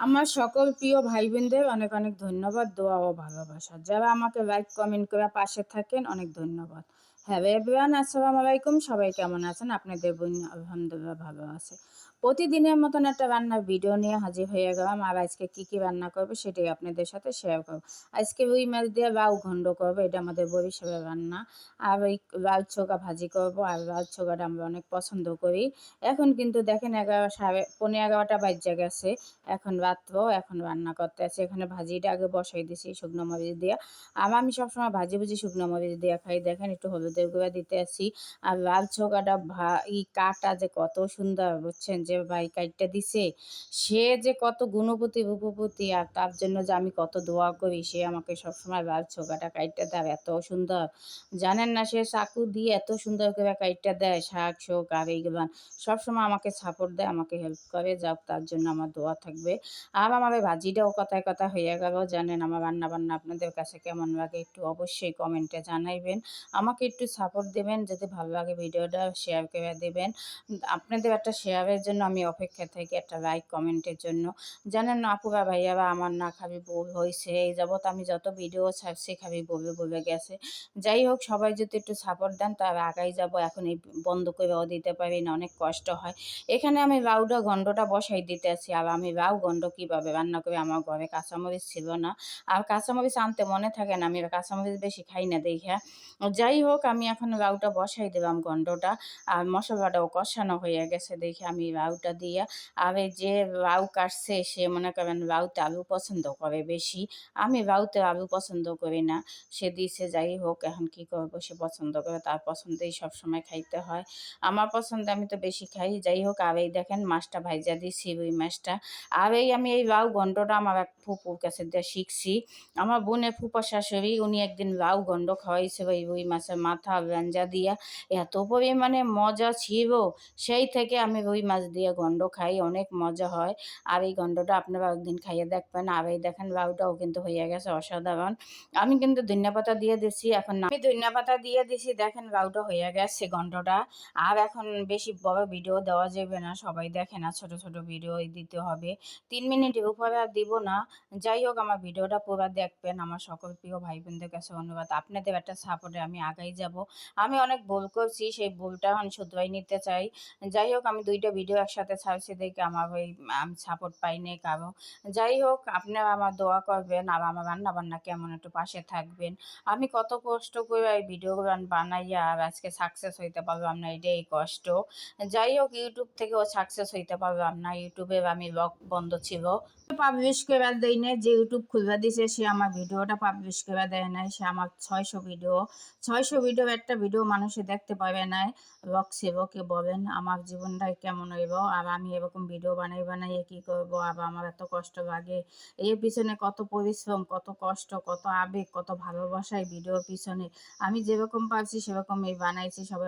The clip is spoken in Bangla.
আমার সকল প্রিয় ভাই বোনদের অনেক অনেক ধন্যবাদ, দোয়া ও ভালোবাসা। যারা আমাকে লাইক কমেন্ট করে পাশে থাকেন অনেক ধন্যবাদ। হ্যালো এভরিওয়ান, আসসালামু আলাইকুম। সবাই কেমন আছেন? আপনাদের বোন আলহামদুলিল্লাহ ভালো আছে। প্রতিদিনের মতন একটা রান্নার ভিডিও নিয়ে হাজির হয়ে গেলাম। আর আজকে কি রান্না করব সেটাই আপনাদের সাথে শেয়ার করব। আজকে রুই মাছ দিয়ে লাউ ঘন্ট করব, এটা আমাদের বরিশালের রান্না। আর ওই লাল ছোকা ভাজি করব, আর লাল ছোকাটা আমরা অনেক পছন্দ করি। এখন কিন্তু দেখেন 11:15 বাজে গেছে। এখন রাত্র, এখন রান্না করতে আছি। এখানে ভাজিটা আগে বসাই দিছি শুকনো মরিচ দিয়া। আর আমি সবসময় ভাজি ভুজি শুকনো মরিচ দিয়া খাই। দেখেন একটু হলুদের গুঁড়া দিতে আছি। আর লাল ছোকাটা কাটা যে কত সুন্দর, বুঝছেন? যে ভাই কাইটটা দিছে, সে যে কত গুণপতি রূপপতি, আর তার জন্য যে আমি কত দোয়া করি। সে আমাকে সবসময় লাল ছোকাটা কাইটটা দেয় এত সুন্দর। জানেন না, সে চাকু দিয়ে এত সুন্দর করে কাইটটা দেয় শাক শোক আর এইগুলো সবসময় আমাকে সাপোর্ট দেয়, আমাকে হেল্প করে। যাক, তার জন্য আমার দোয়া থাকবে। আর আমার এই ভাজিটাও কথায় কথা হয়ে গেল। জানেন আমার রান্নাবান্না আপনাদের কাছে কেমন লাগে একটু অবশ্যই কমেন্টে জানাইবেন। আমাকে একটু সাপোর্ট দেবেন, যদি ভালো লাগে ভিডিওটা শেয়ার করে দেবেন। আপনাদের একটা শেয়ারের জন্য আমি অপেক্ষা থাকি, একটা লাইক কমেন্টের জন্য। জানেন না আপুরা ভাইয়ারা, আমার না খাবি ভুল হয়েছে, এই যাবৎ আমি যত ভিডিও ছাড়ছি খাবি বলে বলে গেছে। যাই হোক, সবাই যদি একটু সাপোর্ট দেন তার আগাই যাব। এখন এই বন্ধ করেও দিতে পারি না, অনেক কষ্ট হয়। এখানে আমি লাউটা গন্ডটা বসাই দিতে আছি। আর আমি লাউ গন্ড কীভাবে রান্না করি, আমার ঘরে কাঁচামরিচ ছিল না। আর কাঁচামরিচ আনতে মনে থাকে না, আমি কাঁচামরিচ বেশি খাই না দেখে। যাই হোক, আমি এখন লাউটা বসাই দিলাম গন্ডটা। আর মশলাটাও কষানো হয়ে গেছে দেখে আমি লাউটা দিয়ে। আর এই যে লাউ কাটছে, সে মনে করেন লাউতে আলু পছন্দ করে বেশি। আমি লাউতে আলু পছন্দ করি না। সে দিছে, যাই হোক, এখন কি করবো, সে পছন্দ করে, তার পছন্দেই সবসময় খাইতে হয়। আমার পছন্দে আমি তো বেশি খাই। যাই হোক, আর এই দেখেন মাছটা ভাইজা দিছি, রুই মাছটা। আর এই আমি এই লাউ ঘন্টটা আমার এক ফুপুর কাছে দিয়ে শিখছি। আমার বোনের ফুপা শাশুড়ি, উনি একদিন লাউ ঘন্ট খাওয়াইছে ওই রুই মাছের মাথা ল্যাঞ্জা দিয়া। এত পরিমাণে মজা ছিল। সেই থেকে আমি রুই মাছ দিয়ে ঘন্ট খাই, অনেক মজা হয়। আর এই ঘন্টটা আপনারা একদিন খাইয়ে দেখবেন। আর এই দেখেন লাউটাও কিন্তু হয়ে গেছে অসাধারণ। আমি কিন্তু ধনিয়া দিয়ে দিছি। এখন আমি ধনিয়া দিয়ে দিছি, দেখেন লাউটা হয়ে গেছে ঘন্টটা। আর এখন বেশি বড় ভিডিও দেওয়া যাবে না, সবাই দেখে না, ছোট ছোট ভিডিও দিতে হবে। 3 মিনিটের উপরে আর দিব না। যাই হোক, আমার ভিডিওটা পুরো দেখবেন। আমার সকল প্রিয় ভাই বোনদের কাছে অনুরোধ, আপনাদের একটা সাপোর্টে আমি আগাই যাব। আমি অনেক ভুল করছি, সেই ভুলটা আমি শুধরাই নিতে চাই। যাই হোক, আমি 2টা ভিডিও একসাথে ছাড়ছি দেখে আমার ওই আমি সাপোর্ট পাইনি কারো। যাই হোক, আপনারা আমার দোয়া করবেন আর আমার রান্না বান্না কেমন একটু পাশে থাকবেন। আমি কত কষ্ট করে এই ভিডিওগুলো বানাইয়া আর আজকে সাকসেস হইতে পারলাম না, এটাই কষ্ট। যাই হোক, ইউটিউব থেকেও সাকসেস হইতে পারলাম না, ইউটিউবে আমি ব্লগ বন্ধ ছিল। পাবলিশ করে দেয় নাই, যে ইউটিউব খুলে দিছে সে আমার ভিডিওটা পাবলিশ করে দেয় নাই। সে আমার 600 ভিডিও একটা ভিডিও মানুষে দেখতে পাবে নাই। ব্লগ সেবকে বলেন আমার জীবনটাই কেমন হইব। আর আমি এরকম ভিডিও বানাইয়ে কি করব? আবার আমার এত কষ্ট লাগে। এর পিছনে কত পরিশ্রম, কত কষ্ট, কত আবেগ, কত ভালোবাসা এই ভিডিওর পিছনে। আমি যেরকম পারছি সেরকমই বানাইছি। সবাই